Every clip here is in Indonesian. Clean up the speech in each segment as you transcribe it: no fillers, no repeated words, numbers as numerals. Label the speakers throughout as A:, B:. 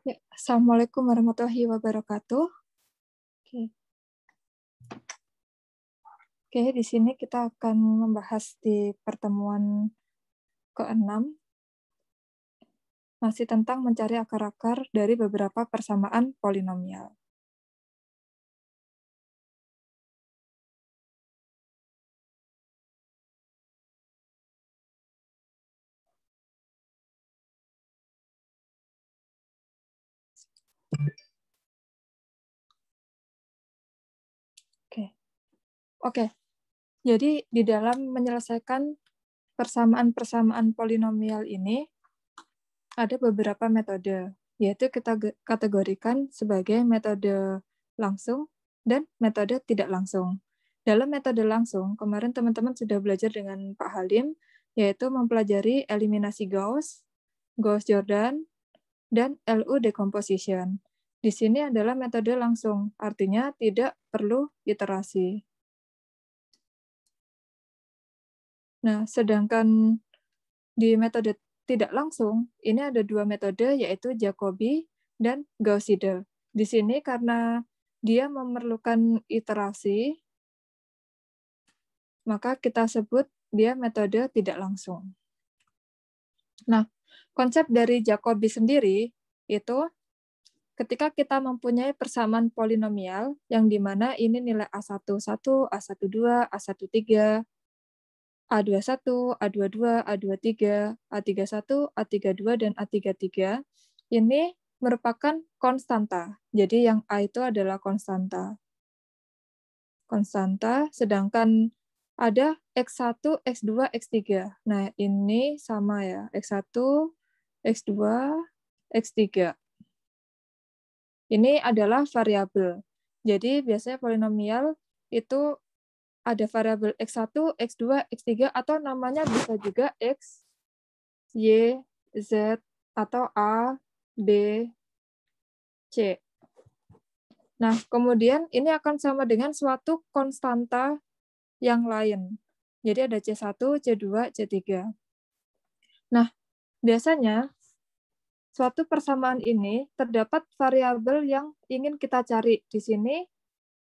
A: Ya, Assalamualaikum warahmatullahi wabarakatuh. Oke, di sini kita akan membahas di pertemuan ke-6 masih tentang mencari akar-akar dari beberapa persamaan polinomial. Oke. Jadi di dalam menyelesaikan persamaan-persamaan polinomial ini ada beberapa metode, yaitu kita kategorikan sebagai metode langsung dan metode tidak langsung. Dalam metode langsung, kemarin teman-teman sudah belajar dengan Pak Halim, yaitu mempelajari eliminasi Gauss, Gauss-Jordan, dan LU decomposition. Di sini adalah metode langsung, artinya tidak perlu iterasi. Nah, sedangkan di metode tidak langsung, ini ada dua metode, yaitu Jacobi dan Gauss-Seidel. Di sini karena dia memerlukan iterasi, maka kita sebut dia metode tidak langsung. Nah, konsep dari Jacobi sendiri itu ketika kita mempunyai persamaan polinomial yang dimana ini nilai A11, A12, A13, A21, A22, A23, A31, A32, dan A33, ini merupakan konstanta. Jadi yang A itu adalah konstanta. Konstanta, sedangkan ada X1, X2, X3. Nah, ini sama ya, X1, X2, X3. Ini adalah variabel. Jadi biasanya polinomial itu ada variabel X1, X2, X3, atau namanya bisa juga X, Y, Z, atau A, B, C. Nah, kemudian ini akan sama dengan suatu konstanta yang lain. Jadi ada C1, C2, C3. Nah, biasanya suatu persamaan ini terdapat variabel yang ingin kita cari. Di sini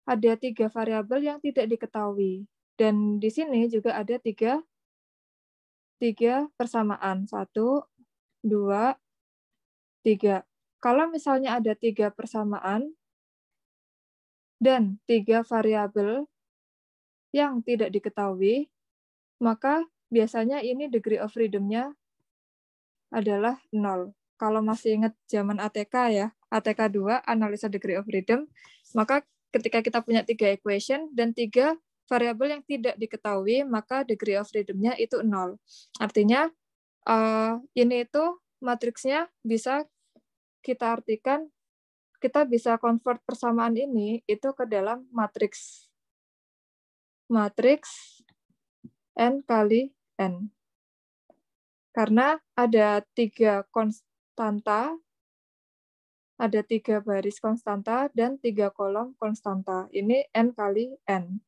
A: ada 3 variabel yang tidak diketahui. Dan di sini juga ada tiga persamaan. 1, 2, 3. Kalau misalnya ada 3 persamaan dan 3 variabel yang tidak diketahui, maka biasanya ini degree of freedom-nya adalah 0. Kalau masih ingat zaman ATK ya, ATK 2, analisa degree of freedom, maka ketika kita punya 3 equation dan 3 variabel yang tidak diketahui, maka degree of freedom-nya itu 0. Artinya, ini itu matriksnya bisa kita artikan, kita bisa convert persamaan ini itu ke dalam matriks N kali N. Karena ada 3 konstanta, ada 3 baris konstanta, dan 3 kolom konstanta. Ini N kali N.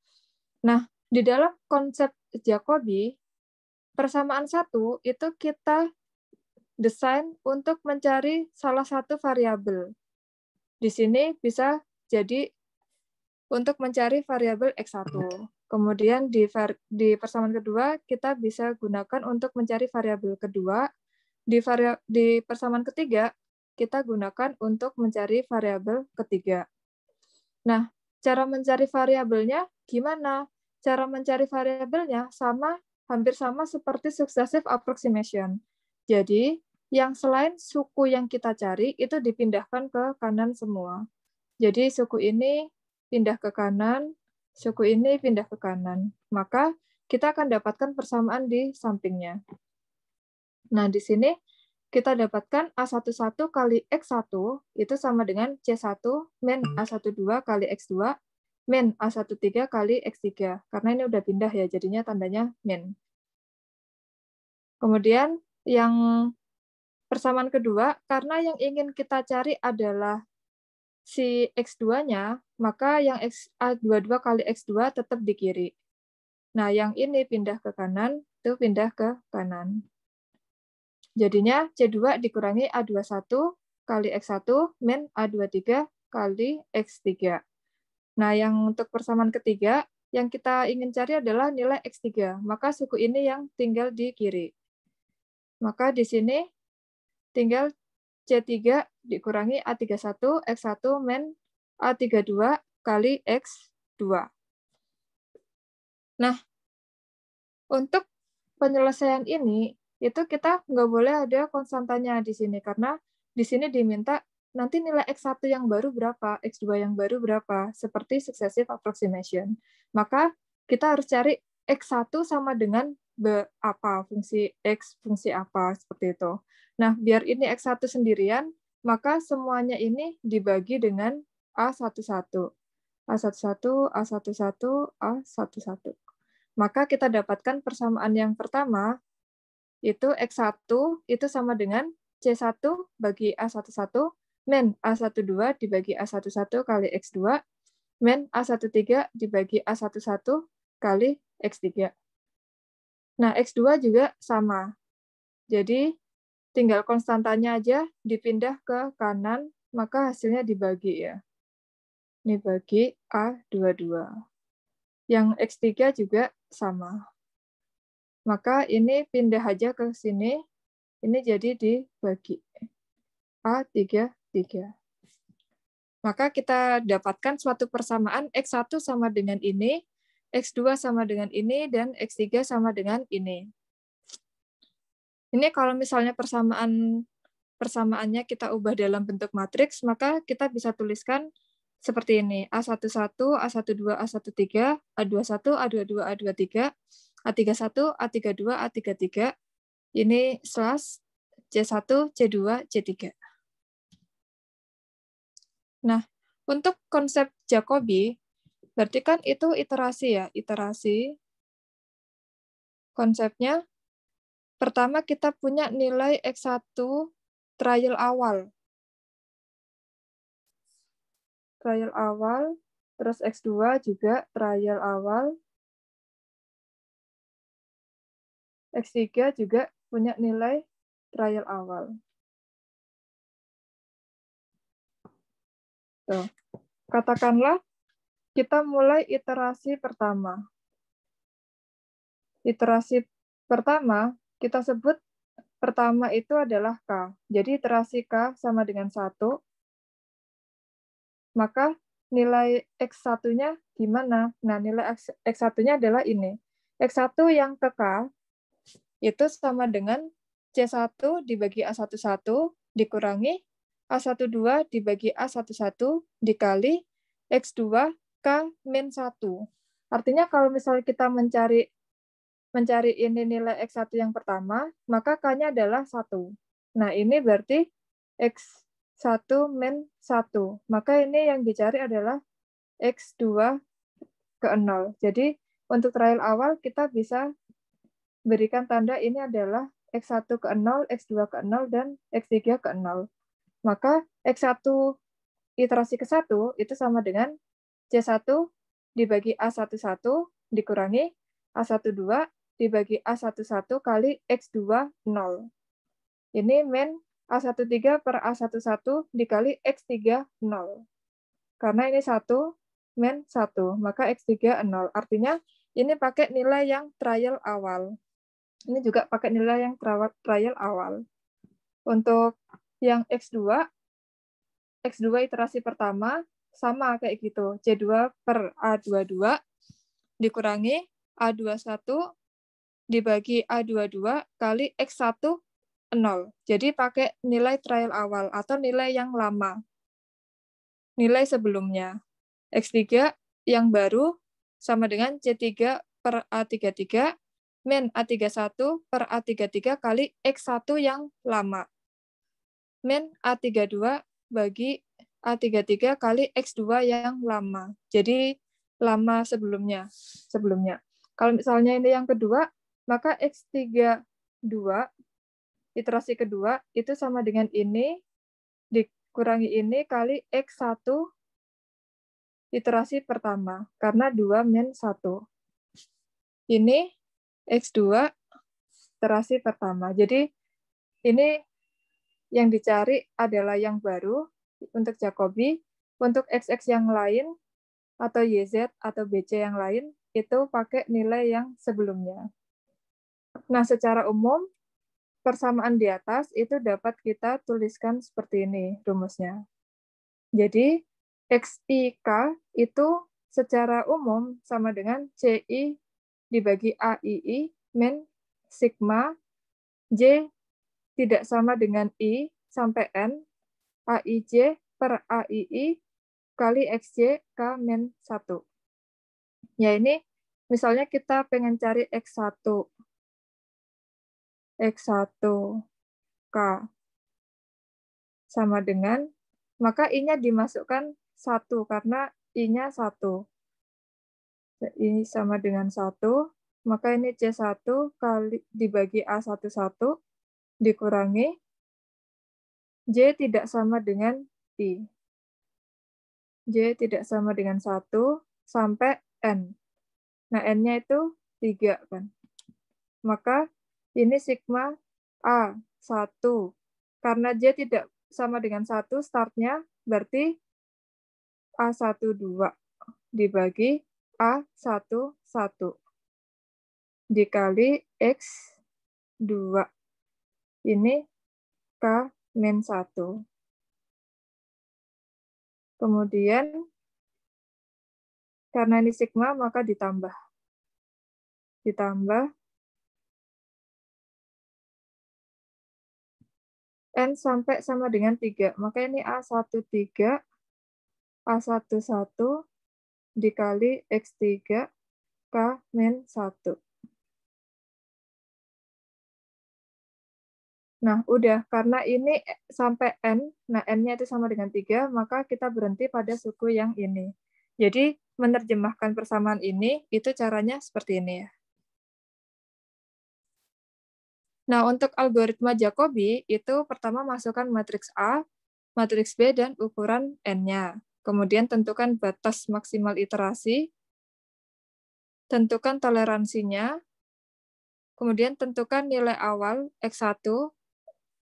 A: Nah, di dalam konsep Jacobi, persamaan 1 itu kita desain untuk mencari salah satu variabel. Di sini bisa jadi untuk mencari variabel X1. Kemudian di persamaan kedua, kita bisa gunakan untuk mencari variabel kedua. Di persamaan ketiga, kita gunakan untuk mencari variabel ketiga. Nah, cara mencari variabelnya gimana? Cara mencari variabelnya hampir sama seperti successive approximation. Jadi, yang selain suku yang kita cari, itu dipindahkan ke kanan semua. Jadi, suku ini pindah ke kanan, suku ini pindah ke kanan. Maka, kita akan dapatkan persamaan di sampingnya. Nah, di sini kita dapatkan A11 kali X1 itu sama dengan C1 min A12 kali X2 min A13 kali X3. Karena ini udah pindah ya, jadinya tandanya min. Kemudian yang persamaan kedua, karena yang ingin kita cari adalah si X2-nya, maka yang A22 kali X2 tetap di kiri. Nah, yang ini pindah ke kanan, itu pindah ke kanan. Jadinya C2 dikurangi A21 kali X1 min A23 kali X3. Nah, yang untuk persamaan ketiga, yang kita ingin cari adalah nilai X3. Maka suku ini yang tinggal di kiri. Maka di sini tinggal C3 dikurangi A31, X1 min A32 kali X2. Nah, untuk penyelesaian ini, itu kita nggak boleh ada konstantanya di sini, karena di sini diminta nanti nilai X1 yang baru berapa, X2 yang baru berapa, seperti successive approximation. Maka kita harus cari X1 sama dengan apa, fungsi X, fungsi apa, seperti itu. Nah, biar ini X1 sendirian, maka semuanya ini dibagi dengan A11. A11, A11, A11. Maka kita dapatkan persamaan yang pertama, itu X1 itu sama dengan C1 bagi A11 min A12 dibagi A11 kali X2 min A13 dibagi A11 kali X3. Nah, X2 juga sama. Jadi, tinggal konstantanya aja dipindah ke kanan, maka hasilnya dibagi ya. Ini bagi A22. Yang X3 juga sama. Maka ini pindah aja ke sini, ini jadi dibagi A33. Maka kita dapatkan suatu persamaan X1 sama dengan ini, X2 sama dengan ini, dan X3 sama dengan ini. Ini kalau misalnya persamaannya kita ubah dalam bentuk matriks, maka kita bisa tuliskan seperti ini. A11, A12, A13, A21, A22, A23, A31, A32, A33. Ini slash C1, C2, C3. Nah, untuk konsep Jacobi, berarti kan itu iterasi ya, iterasi. Konsepnya, pertama kita punya nilai X1 trial awal. Trial awal, terus X2 juga trial awal. X3 juga punya nilai trial awal. Tuh. Katakanlah kita mulai iterasi pertama. Iterasi pertama, kita sebut pertama itu adalah K. Jadi iterasi K sama dengan 1. Maka nilai X1-nya gimana? Nah, nilai X1-nya adalah ini. X1 yang ke K itu sama dengan C1 dibagi A11 dikurangi A12 dibagi A11 dikali X2 K min 1. Artinya kalau misalnya kita mencari ini nilai X1 yang pertama, maka K-nya adalah 1. Nah, ini berarti X1 min 1. Maka ini yang dicari adalah X2 ke 0. Jadi, untuk trial awal kita bisa berikan tanda ini adalah X1 ke 0, X2 ke 0, dan X3 ke 0. Maka X1 iterasi ke 1 itu sama dengan C1 dibagi A11 dikurangi A12 dibagi A11 kali X2 0. Ini min A13 per A11 dikali X3 0. Karena ini 1 min 1, maka X3 0. Artinya ini pakai nilai yang trial awal. Ini juga pakai nilai yang trial awal. Untuk yang X2 iterasi pertama sama kayak gitu. C2 per A22 dikurangi A21 dibagi A22 kali X1 0. Jadi pakai nilai trial awal atau nilai yang lama. Nilai sebelumnya. X3 yang baru sama dengan C3 per A33 min A31 per A33 kali X1 yang lama. Min A32 bagi A33 kali X2 yang lama. Jadi lama sebelumnya. Kalau misalnya ini yang kedua, maka X32 iterasi kedua itu sama dengan ini dikurangi ini kali X1 iterasi pertama, karena 2 min 1. Ini X2 iterasi pertama. Jadi ini yang dicari adalah yang baru untuk Jacobi. Untuk XX yang lain atau YZ atau BC yang lain itu pakai nilai yang sebelumnya. Nah, secara umum persamaan di atas itu dapat kita tuliskan seperti ini rumusnya. Jadi XIK itu secara umum sama dengan CI dibagi AII min sigma J tidak sama dengan I sampai N AIJ per AII kali XJ K min 1. Ya ini misalnya kita pengen cari X1. X1 K sama dengan, maka I-nya dimasukkan 1 karena I-nya 1. Ini sama dengan 1, maka ini C1 kali dibagi A11 dikurangi J tidak sama dengan I. J tidak sama dengan 1 sampai N. Nah, N-nya itu 3 kan. Maka ini sigma A1. Karena J tidak sama dengan 1 startnya, berarti A12 dibagi A11 dikali X2. Ini K-1. Kemudian, karena ini sigma, maka ditambah. Ditambah N sampai sama dengan 3. Maka ini A13, A11 dikali X3, K-1. Nah, udah. Karena ini sampai N, nah N-nya itu sama dengan 3, maka kita berhenti pada suku yang ini. Jadi, menerjemahkan persamaan ini, itu caranya seperti ini ya. Nah, untuk algoritma Jacobi, itu pertama masukkan matriks A, matriks B, dan ukuran N-nya. Kemudian tentukan batas maksimal iterasi, tentukan toleransinya, kemudian tentukan nilai awal X1,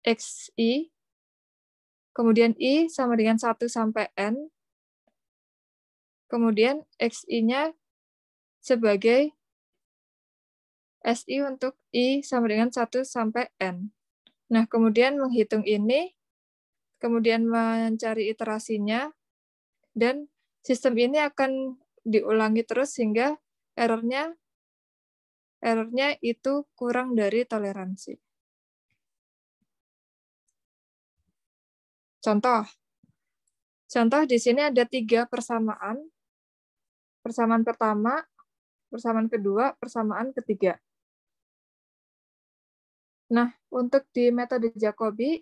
A: XI, kemudian I sama dengan 1 sampai N, kemudian XI-nya sebagai SI untuk I sama dengan 1 sampai N. Nah, kemudian menghitung ini, kemudian mencari iterasinya, dan sistem ini akan diulangi terus sehingga errornya itu kurang dari toleransi. Contoh di sini ada 3 persamaan. Persamaan pertama, persamaan kedua, persamaan ketiga. Nah, untuk di metode Jacobi,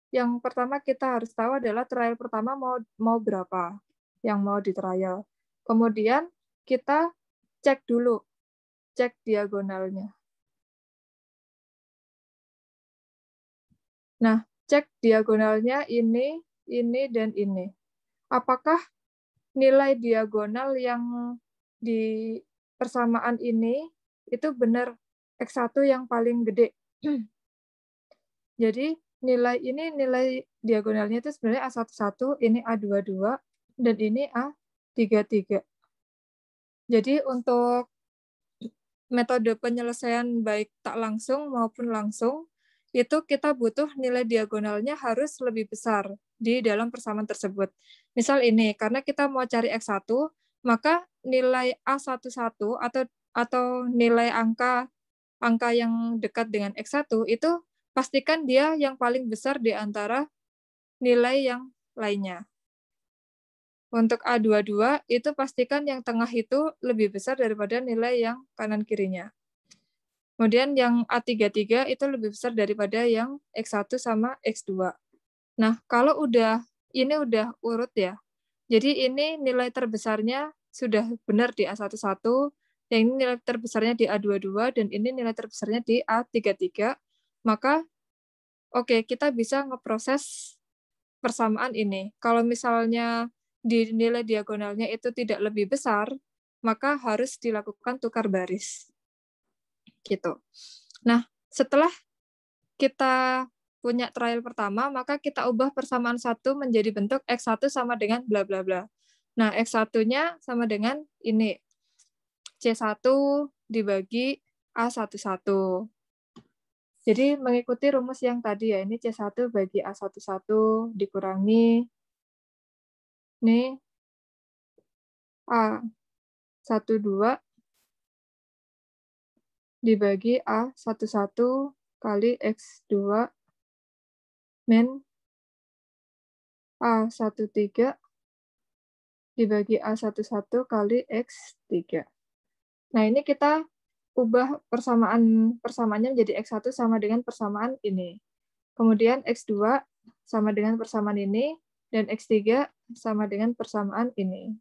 A: yang pertama kita harus tahu adalah trial pertama mau berapa yang mau di trial. Kemudian kita cek dulu, cek diagonalnya. Nah, cek diagonalnya ini, dan ini. Apakah nilai diagonal yang di persamaan ini itu benar X1 yang paling gede? Jadi nilai diagonalnya itu sebenarnya A11, ini A22, dan ini A33. Jadi untuk metode penyelesaian baik tak langsung maupun langsung, itu kita butuh nilai diagonalnya harus lebih besar di dalam persamaan tersebut. Misal ini, karena kita mau cari X1, maka nilai A11 atau nilai angka yang dekat dengan X1 itu pastikan dia yang paling besar di antara nilai yang lainnya. Untuk A22 itu pastikan yang tengah itu lebih besar daripada nilai yang kanan kirinya. Kemudian yang A33 itu lebih besar daripada yang X1 sama X2. Nah, kalau ini udah urut ya. Jadi ini nilai terbesarnya sudah benar di A11, yang ini nilai terbesarnya di A22, dan ini nilai terbesarnya di A33. Maka oke, kita bisa ngeproses persamaan ini. Kalau misalnya di nilai diagonalnya itu tidak lebih besar, maka harus dilakukan tukar baris. Gitu. Nah, setelah kita punya trial pertama, maka kita ubah persamaan 1 menjadi bentuk X1 sama dengan bla bla bla. Nah, X1-nya sama dengan ini. C1 dibagi A11. Jadi mengikuti rumus yang tadi ya, ini C1 bagi A11 dikurangi ini A12 dibagi A11 kali X2 min A13 dibagi A11 kali X3. Nah, ini kita ubah persamaannya menjadi X1 sama dengan persamaan ini. Kemudian X2 sama dengan persamaan ini, dan X3 sama dengan persamaan ini.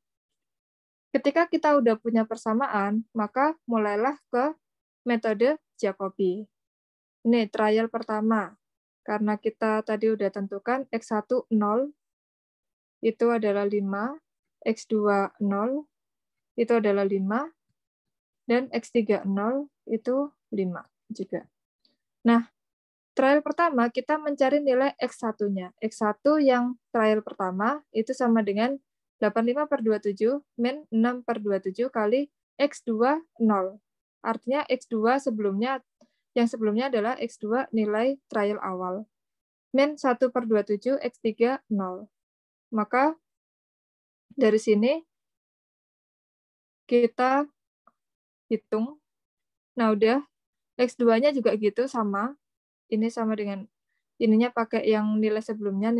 A: Ketika kita udah punya persamaan, maka mulailah ke metode Jacobi. Ini trial pertama. Karena kita tadi udah tentukan X1 0, itu adalah 5, X2 0, itu adalah 5, dan X3 0, itu 5 juga. Nah, trial pertama kita mencari nilai X1-nya. X1 yang trial pertama itu sama dengan 85/27 min 6/27 kali X2 0. Artinya X2 yang sebelumnya adalah X2 nilai trial awal. Min 1/27 X3 0. Maka dari sini kita hitung. Nah, udah X2-nya juga gitu sama. Ini sama dengan ininya pakai yang nilai sebelumnya.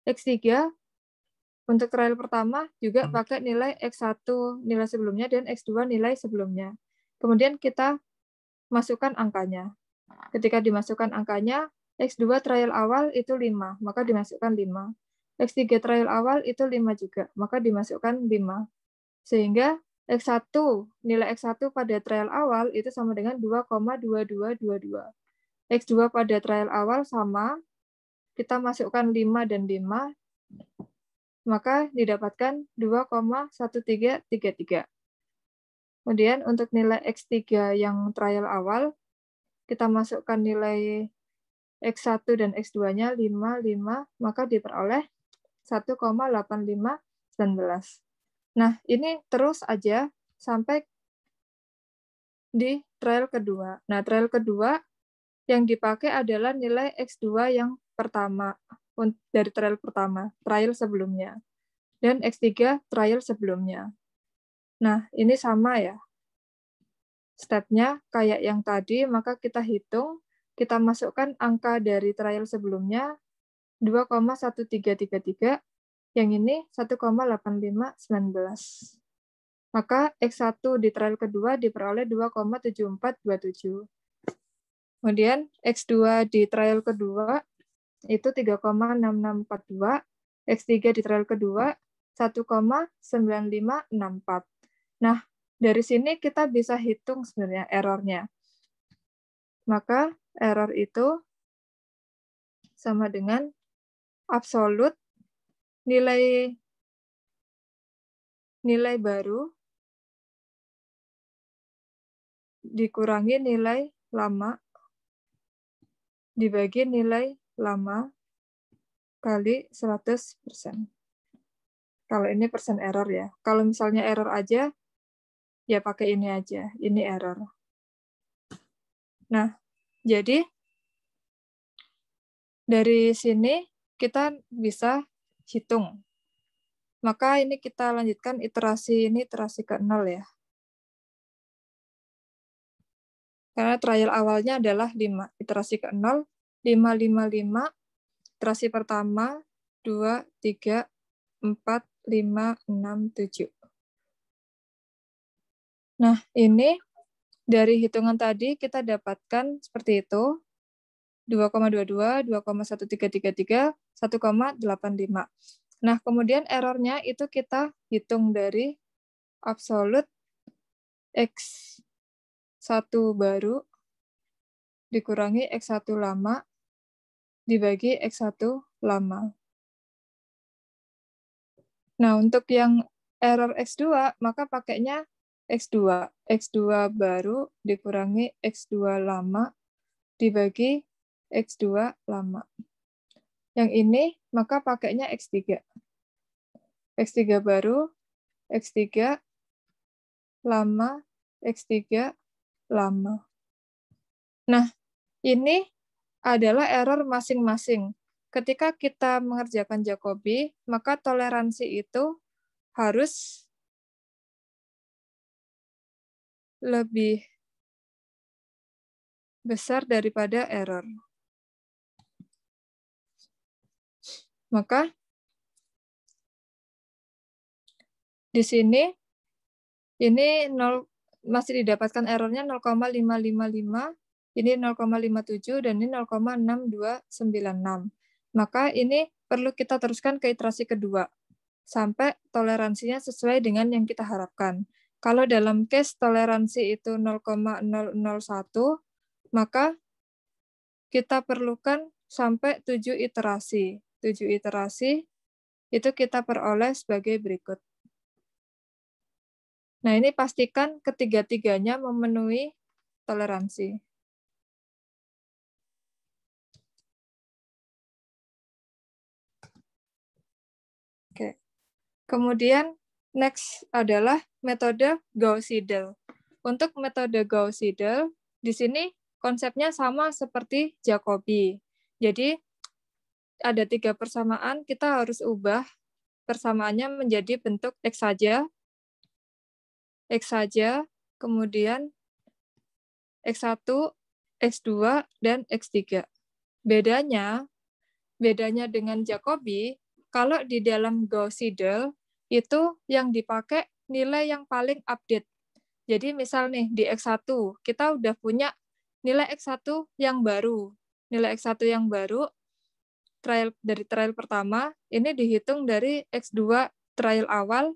A: X3 untuk trial pertama juga pakai nilai X1 nilai sebelumnya dan X2 nilai sebelumnya. Kemudian kita masukkan angkanya. Ketika dimasukkan angkanya, X2 trial awal itu 5, maka dimasukkan 5. X3 trial awal itu 5 juga, maka dimasukkan 5. Sehingga X1, nilai X1 pada trial awal itu sama dengan 2,2222. X2 pada trial awal sama, kita masukkan 5 dan 5, maka didapatkan 2,1333. Kemudian untuk nilai X3 yang trial awal, kita masukkan nilai X1 dan X2-nya 5, 5, maka diperoleh 1,8519. Nah, ini terus aja sampai di trial kedua. Nah, trial kedua yang dipakai adalah nilai X2 yang pertama, dari trial pertama, trial sebelumnya. Dan X3 trial sebelumnya. Nah, ini sama ya. Stepnya kayak yang tadi, maka kita hitung, kita masukkan angka dari trial sebelumnya, 2,1333, yang ini 1,8519. Maka X1 di trial kedua diperoleh 2,7427. Kemudian X2 di trial kedua itu 3,6642, X3 di trial kedua 1,9564. Nah, dari sini kita bisa hitung sebenarnya errornya. Maka error itu sama dengan absolut nilai baru dikurangi nilai lama dibagi nilai lama kali 100%. Kalau ini persen error ya. Kalau misalnya error aja, ya pakai ini aja. Ini error. Nah, jadi dari sini kita bisa hitung. Maka ini kita lanjutkan iterasi ini, iterasi ke-0 ya. Karena trial awalnya adalah 5. Iterasi ke-0, 5, 5, 5. Iterasi pertama, 2, 3, 4, 5, 6, 7. Nah, ini dari hitungan tadi kita dapatkan seperti itu. 2,22, 2,1333, 1,85. Nah, kemudian errornya itu kita hitung dari absolut X1 baru dikurangi X1 lama dibagi X1 lama. Nah, untuk yang error X2, maka pakainya X2. X2 baru dikurangi X2 lama dibagi X2 lama. Yang ini maka pakainya X3. X3 baru, X3 lama, X3 lama. Nah, ini adalah error masing-masing. Ketika kita mengerjakan Jacobi, maka toleransi itu harus lebih besar daripada error. Maka di sini ini 0, masih didapatkan errornya 0,555, ini 0,57 dan ini 0,6296. Maka ini perlu kita teruskan ke iterasi kedua sampai toleransinya sesuai dengan yang kita harapkan. Kalau dalam case toleransi itu 0,001, maka kita perlukan sampai 7 iterasi. 7 iterasi itu kita peroleh sebagai berikut. Nah, ini pastikan ketiga-tiganya memenuhi toleransi. Oke. Kemudian next adalah metode Gauss-Seidel. Untuk metode Gauss-Seidel, di sini konsepnya sama seperti Jacobi. Jadi ada 3 persamaan, kita harus ubah persamaannya menjadi bentuk X saja, kemudian X1, X2, dan X3. Bedanya dengan Jacobi, kalau di dalam Gauss-Seidel, itu yang dipakai nilai yang paling update. Jadi misal nih, di X1, kita udah punya nilai X1 yang baru. Nilai X1 yang baru, dari trial pertama, ini dihitung dari X2 trial awal,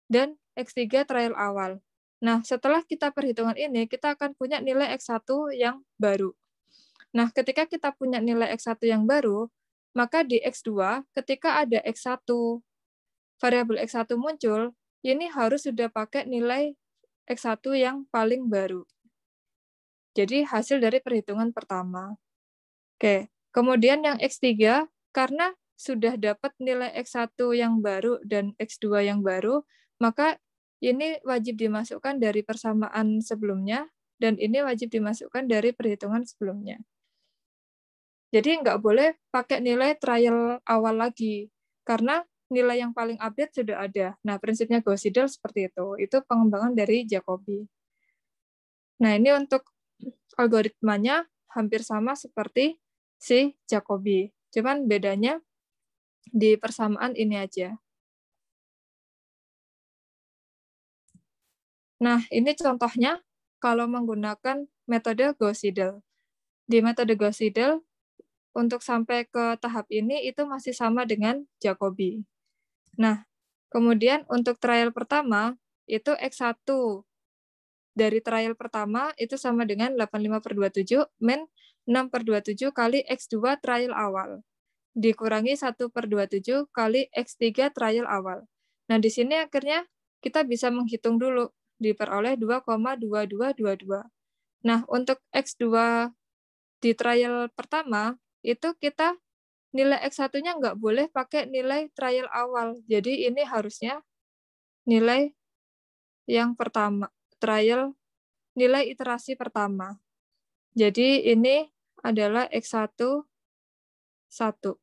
A: dan X3 trial awal. Nah, setelah kita perhitungan ini, kita akan punya nilai X1 yang baru. Nah, ketika kita punya nilai X1 yang baru, maka di X2, ketika ada X1, variabel X1 muncul, ini harus sudah pakai nilai X1 yang paling baru. Jadi hasil dari perhitungan pertama. Oke, kemudian yang X3, karena sudah dapat nilai X1 yang baru dan X2 yang baru, maka ini wajib dimasukkan dari persamaan sebelumnya, dan ini wajib dimasukkan dari perhitungan sebelumnya. Jadi nggak boleh pakai nilai trial awal lagi, karena nilai yang paling update sudah ada. Nah, prinsipnya Gauss-Seidel seperti itu. Itu pengembangan dari Jacobi. Nah, ini untuk algoritmanya hampir sama seperti si Jacobi. Cuman bedanya di persamaan ini aja. Nah, ini contohnya kalau menggunakan metode Gauss-Seidel. Di metode Gauss-Seidel, untuk sampai ke tahap ini itu masih sama dengan Jacobi. Nah, kemudian untuk trial pertama, itu X1 dari trial pertama itu sama dengan 85/27 min 6/27 kali X2 trial awal. Dikurangi 1/27 kali X3 trial awal. Nah, di sini akhirnya kita bisa menghitung dulu, diperoleh 2,2222. Nah, untuk X2 di trial pertama, itu kita nilai X1-nya nggak boleh pakai nilai trial awal. Jadi ini harusnya nilai yang pertama, nilai iterasi pertama. Jadi ini adalah X1 1.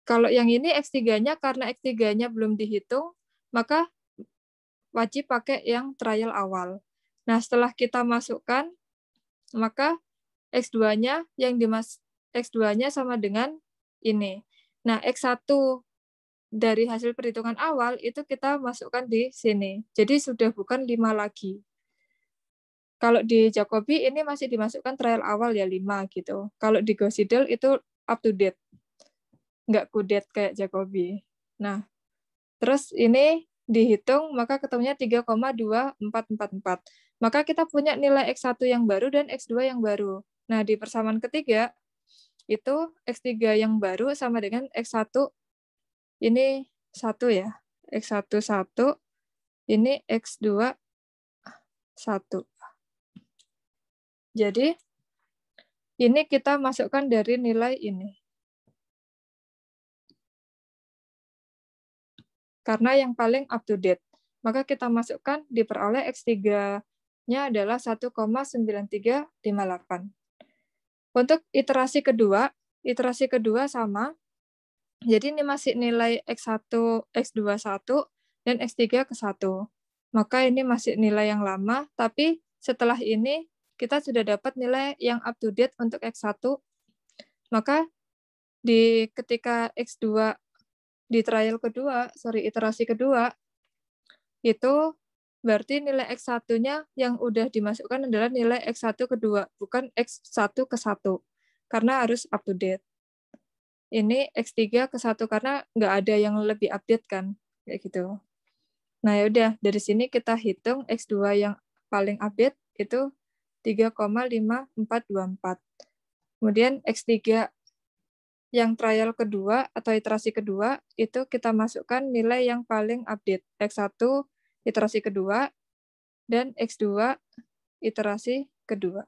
A: Kalau yang ini X3-nya, karena X3-nya belum dihitung, maka wajib pakai yang trial awal. Nah, setelah kita masukkan, maka X2-nya X2-nya sama dengan ini. Nah, X1 dari hasil perhitungan awal itu kita masukkan di sini. Jadi sudah bukan 5 lagi. Kalau di Jacobi ini masih dimasukkan trial awal ya 5 gitu. Kalau di Gauss-Seidel itu up to date. Nggak kudet kayak Jacobi. Nah, terus ini dihitung maka ketemunya 3,2444. Maka kita punya nilai X1 yang baru dan X2 yang baru. Nah, di persamaan ketiga itu X3 yang baru sama dengan X1 ini 1 ya. X1 1, ini X2 1. Jadi, ini kita masukkan dari nilai ini. Karena yang paling up to date. Maka kita masukkan diperoleh X3-nya adalah 1,9358. Untuk iterasi kedua sama. Jadi ini masih nilai X1, X21, dan X3 ke 1. Maka ini masih nilai yang lama, tapi setelah ini kita sudah dapat nilai yang up to date untuk X1. Maka ketika X2 di iterasi kedua, itu berarti nilai X1-nya yang udah dimasukkan adalah nilai X1 kedua, bukan X1 ke 1. Karena harus up to date. Ini X3 ke 1 karena nggak ada yang lebih update kan, kayak gitu. Nah ya udah, dari sini kita hitung X2 yang paling update itu 3,5424. Kemudian X3 yang trial kedua atau iterasi kedua itu kita masukkan nilai yang paling update, X1 iterasi kedua dan X2 iterasi kedua.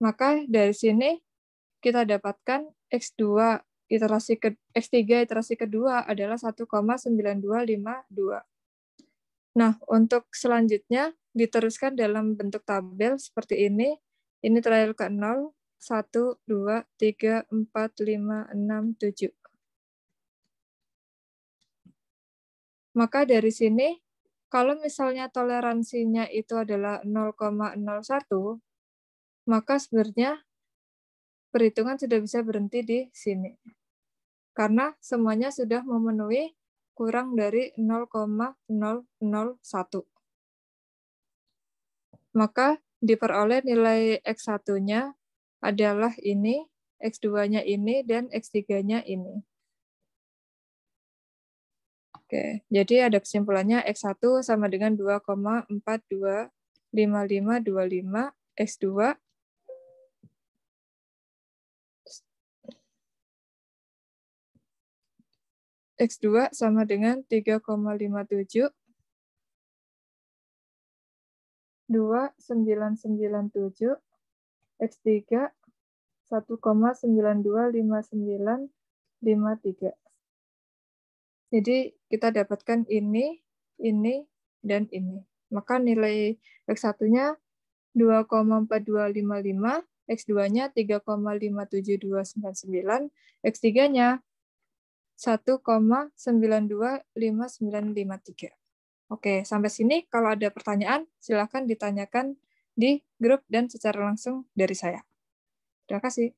A: Maka dari sini kita dapatkan X3 iterasi kedua adalah 1,9252. Nah, untuk selanjutnya diteruskan dalam bentuk tabel seperti ini. Ini trial ke 0, 1, 2, 3, 4, 5, 6, 7. Maka dari sini, kalau misalnya toleransinya itu adalah 0,01, maka sebenarnya perhitungan sudah bisa berhenti di sini. Karena semuanya sudah memenuhi kurang dari 0,001. Maka diperoleh nilai X1-nya adalah ini, X2-nya ini, dan X3-nya ini. Oke, jadi ada kesimpulannya X1 sama dengan 2,425525, X2 sama dengan 3,57, 2997, X3 1,925953. Jadi kita dapatkan ini, dan ini. Maka nilai X1-nya 2,4255, X2-nya 3,57299, X3-nya 1,925953. Oke, sampai sini kalau ada pertanyaan, silakan ditanyakan di grup dan secara langsung dari saya. Terima kasih.